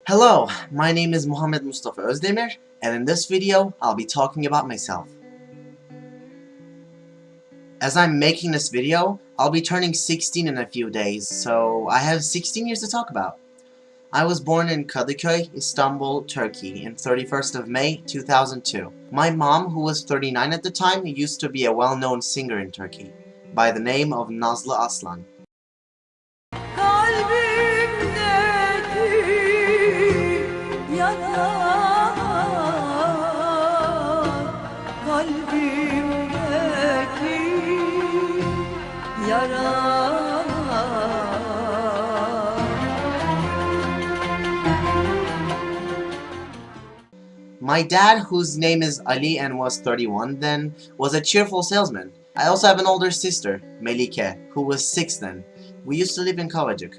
Hello, my name is Muhammed Mustafa Özdemir, and in this video, I'll be talking about myself. As I'm making this video, I'll be turning 16 in a few days, so I have 16 years to talk about. I was born in Kadıköy, Istanbul, Turkey, on 31st of May, 2002. My mom, who was 39 at the time, used to be a well-known singer in Turkey, by the name of Nazlı Aslan. My dad, whose name is Ali and was 31 then, was a cheerful salesman. I also have an older sister, Melike, who was 6 then. We used to live in Kavacık.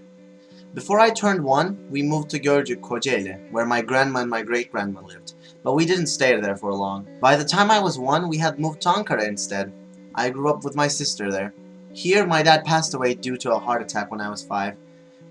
Before I turned 1, we moved to Gölcük, Kocaeli, where my grandma and my great-grandma lived, but we didn't stay there for long. By the time I was 1, we had moved to Ankara instead. I grew up with my sister there. Here, my dad passed away due to a heart attack when I was 5,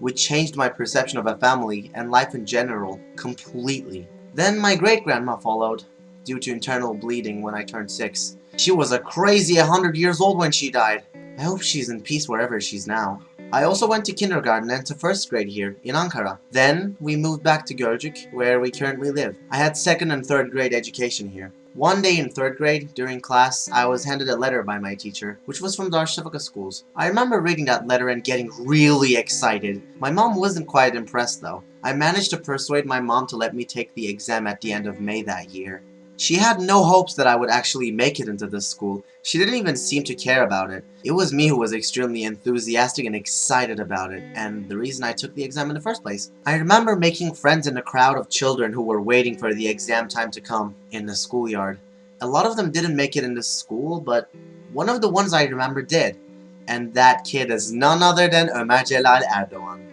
which changed my perception of a family and life in general completely. Then my great-grandma followed, due to internal bleeding when I turned 6. She was a crazy 100 years old when she died. I hope she's in peace wherever she's now. I also went to kindergarten and to 1st grade here, in Ankara. Then, we moved back to Gölcük, where we currently live. I had 2nd and 3rd grade education here. One day in 3rd grade, during class, I was handed a letter by my teacher, which was from Darüşşafaka schools. I remember reading that letter and getting really excited. My mom wasn't quite impressed though. I managed to persuade my mom to let me take the exam at the end of May that year. She had no hopes that I would actually make it into this school. She didn't even seem to care about it. It was me who was extremely enthusiastic and excited about it, and the reason I took the exam in the first place. I remember making friends in a crowd of children who were waiting for the exam time to come in the schoolyard. A lot of them didn't make it into school, but one of the ones I remember did. And that kid is none other than Ömer Celal Erdoğan.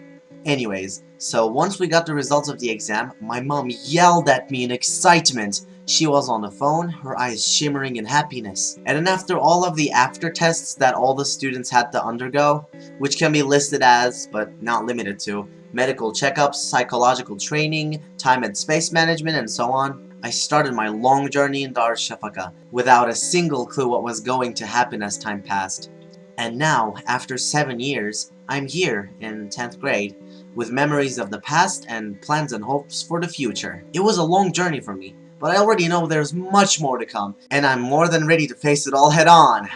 Anyways, so once we got the results of the exam, my mom yelled at me in excitement. She was on the phone, her eyes shimmering in happiness. And then after all of the after tests that all the students had to undergo, which can be listed as, but not limited to, medical checkups, psychological training, time and space management, and so on, I started my long journey in Darüşşafaka without a single clue what was going to happen as time passed. And now, after 7 years, I'm here in 10th grade, with memories of the past and plans and hopes for the future. It was a long journey for me, but I already know there's much more to come, and I'm more than ready to face it all head on.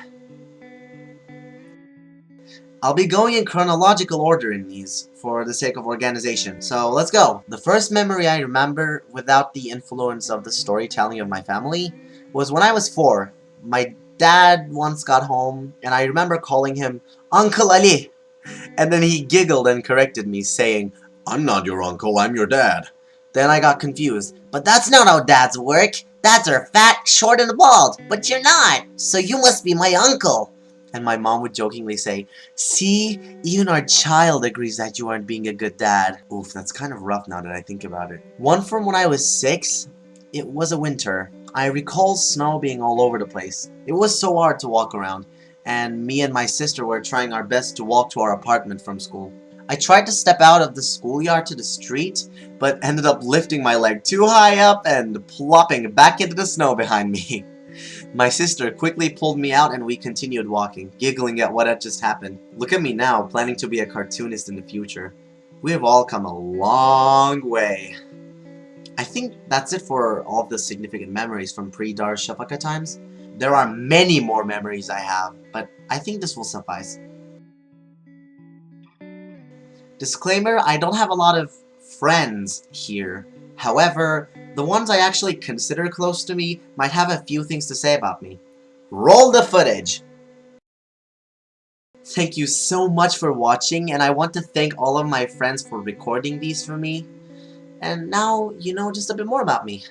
I'll be going in chronological order in these, for the sake of organization, so let's go. The first memory I remember, without the influence of the storytelling of my family, was when I was 4. My dad once got home, and I remember calling him Uncle Ali, and then he giggled and corrected me, saying, "I'm not your uncle, I'm your dad." Then I got confused. "But that's not how dads work. Dads are fat, short, and bald. But you're not, so you must be my uncle." And my mom would jokingly say, "See, even our child agrees that you aren't being a good dad." Oof, that's kind of rough now that I think about it. One from when I was 6, it was a winter. I recall snow being all over the place. It was so hard to walk around, and me and my sister were trying our best to walk to our apartment from school. I tried to step out of the schoolyard to the street, but ended up lifting my leg too high up and plopping back into the snow behind me. My sister quickly pulled me out and we continued walking, giggling at what had just happened. Look at me now, planning to be a cartoonist in the future. We have all come a long way. I think that's it for all of the significant memories from pre-Darüşşafaka times. There are many more memories I have, but I think this will suffice. Disclaimer, I don't have a lot of friends here. However, the ones I actually consider close to me might have a few things to say about me. Roll the footage! Thank you so much for watching, and I want to thank all of my friends for recording these for me. And now you know just a bit more about me.